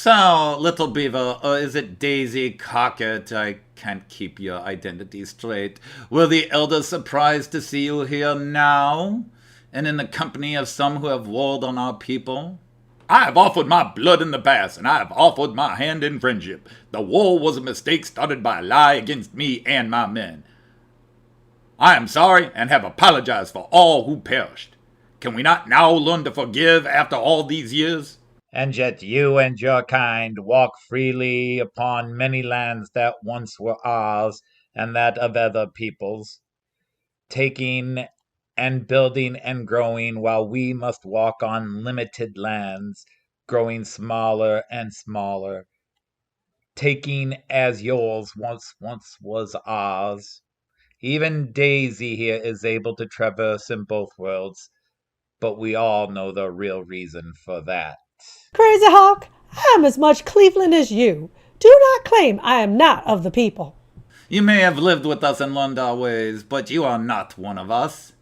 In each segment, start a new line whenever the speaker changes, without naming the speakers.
So, little beaver, or is it Daisy Cocket? I can't keep your identity straight. Were the elders surprised to see you here now, and in the company of some who have warred on our people? I have offered my blood in the past, and I have offered my hand in friendship. The war was a mistake started by a lie against me and my men. I am sorry and have apologized for all who perished. Can we not now learn to forgive after all these years?
And yet you and your kind walk freely upon many lands that once were ours and that of other peoples, taking and building and growing, while we must walk on limited lands, growing smaller and smaller, taking as yours once was ours. Even Daisy here is able to traverse in both worlds, but we all know the real reason for that.
Crazy Hawk, I am as much Cleveland as you. Do not claim I am not of the people.
You may have lived with us and learned our ways, but you are not one of us.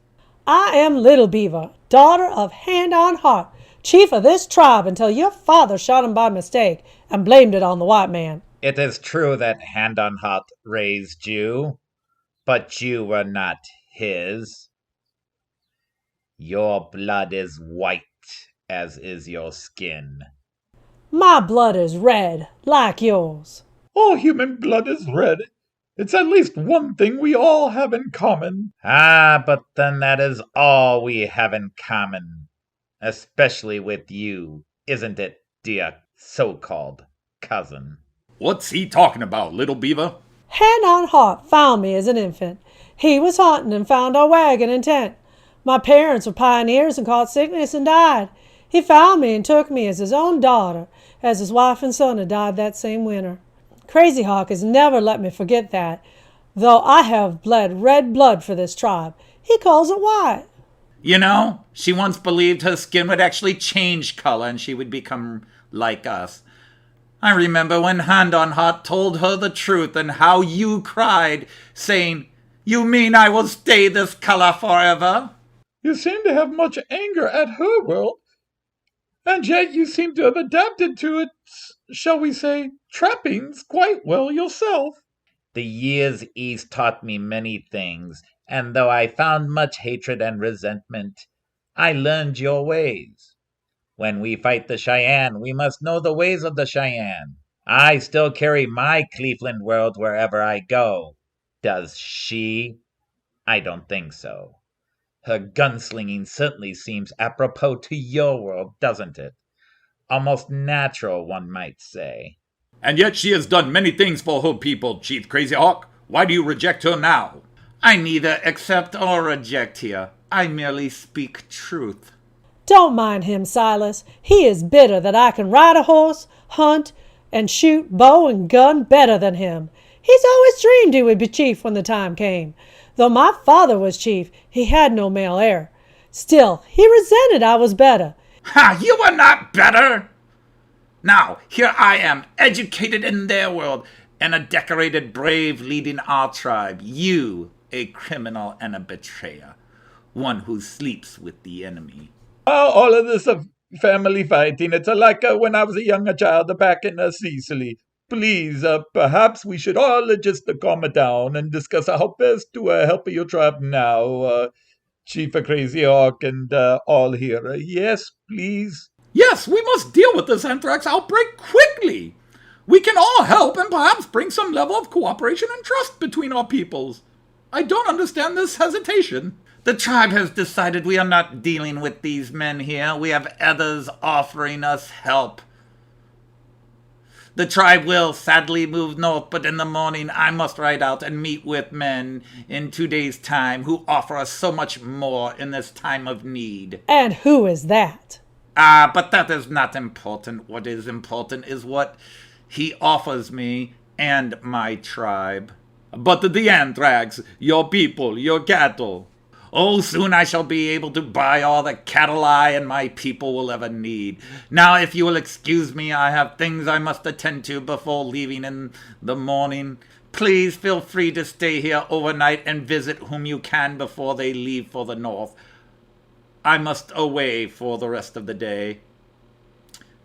I am Little Beaver, daughter of Hand on Heart, chief of this tribe until your father shot him by mistake and blamed it on the white man.
It is true that Hand on Heart raised you, but you were not his. Your blood is white, as is your skin.
My blood is red, like yours.
All human blood is red. It's at least one thing we all have in common.
Ah, but then that is all we have in common. Especially with you, isn't it, dear so-called cousin?
What's he talking about, little beaver?
Hand on Heart found me as an infant. He was hunting and found our wagon and tent. My parents were pioneers and caught sickness and died. He found me and took me as his own daughter, as his wife and son had died that same winter. Crazy Hawk has never let me forget that, though I have bled red blood for this tribe. He calls it white.
You know, she once believed her skin would actually change color and she would become like us. I remember when Hand on Heart told her the truth and how you cried, saying, "You mean I will stay this color forever?"
You seem to have much anger at her world, and yet you seem to have adapted to its, shall we say, trappings quite well yourself.
The years east taught me many things, and though I found much hatred and resentment, I learned your ways. When we fight the Cheyenne, we must know the ways of the Cheyenne. I still carry my Cleveland world wherever I go. Does she? I don't think so. Her gunslinging certainly seems apropos to your world, doesn't it? Almost natural, one might say.
And yet she has done many things for her people, Chief Crazy Hawk. Why do you reject her now? I neither accept or reject here. I merely speak truth.
Don't mind him, Silas. He is bitter that I can ride a horse, hunt, and shoot bow and gun better than him. He's always dreamed he would be chief when the time came. Though my father was chief, he had no male heir. Still, he resented I was better.
Ha! You were not better! Now, here I am, educated in their world, and a decorated brave leading our tribe. You, a criminal and a betrayer. One who sleeps with the enemy.
Oh, all of this of family fighting, it's like when I was a younger child back in Sicily. Please, perhaps we should all just calm down and discuss how best to help your tribe now, Chief Crazy Hawk and all here. Yes, please?
Yes, we must deal with this anthrax outbreak quickly. We can all help and perhaps bring some level of cooperation and trust between our peoples. I don't understand this hesitation. The tribe has decided we are not dealing with these men here. We have others offering us help. The tribe will sadly move north, but in the morning I must ride out and meet with men in 2 days' time who offer us so much more in this time of need.
And who is that?
But that is not important. What is important is what he offers me and my tribe. But the anthrax, your people, your cattle. Oh, soon I shall be able to buy all the cattle I and my people will ever need. Now, if you will excuse me, I have things I must attend to before leaving in the morning. Please feel free to stay here overnight and visit whom you can before they leave for the north. I must away for the rest of the day.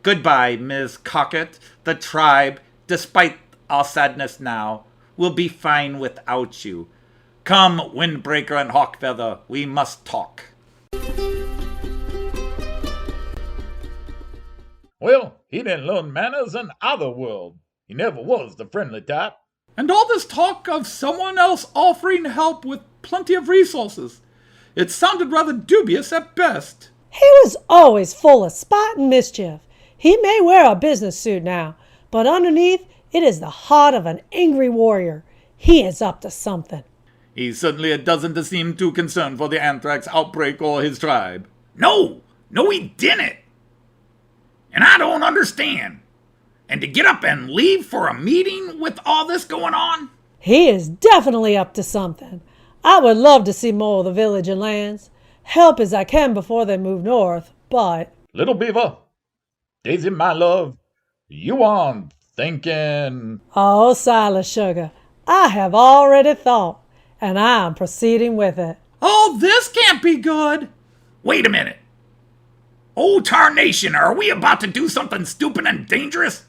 Goodbye, Miss Cockett. The tribe, despite our sadness now, will be fine without you. Come, Windbreaker and Hawkfeather, we must talk.
Well, he didn't learn manners in either world. He never was the friendly type.
And all this talk of someone else offering help with plenty of resources. It sounded rather dubious at best.
He was always full of spite and mischief. He may wear a business suit now, but underneath it is the heart of an angry warrior. He is up to something.
He certainly doesn't seem too concerned for the anthrax outbreak or his tribe. No, he didn't. And I don't understand. And to get up and leave for a meeting with all this going on?
He is definitely up to something. I would love to see more of the village and lands. Help as I can before they move north, but...
Little Beaver, Daisy, my love, you aren't thinking...
Oh, Silas Sugar, I have already thought, and I am proceeding with it.
Oh, this can't be good. Wait a minute. Oh, tarnation, are we about to do something stupid and dangerous?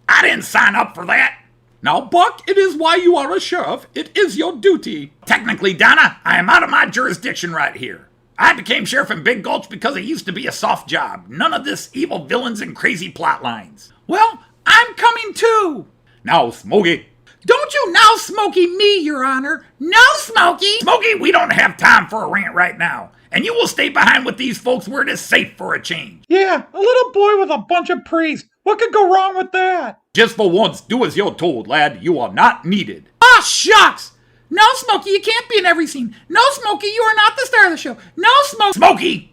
I didn't sign up for that. Now, Buck, it is why you are a sheriff. It is your duty. Technically, Donna, I am out of my jurisdiction right here. I became sheriff in Big Gulch because it used to be a soft job. None of this evil villains and crazy plot lines. Well, I'm coming too. Now, Smokey. Don't you now Smokey me, Your Honor. No, Smokey. Smokey, we don't have time for a rant right now. And you will stay behind with these folks where it is safe for a change.
Yeah, a little boy with a bunch of priests. What could go wrong with that?
Just for once, do as you're told, lad. You are not needed. Ah, shucks! No, Smokey, you can't be in every scene. No, Smokey, you are not the star of the show. No, Smokey!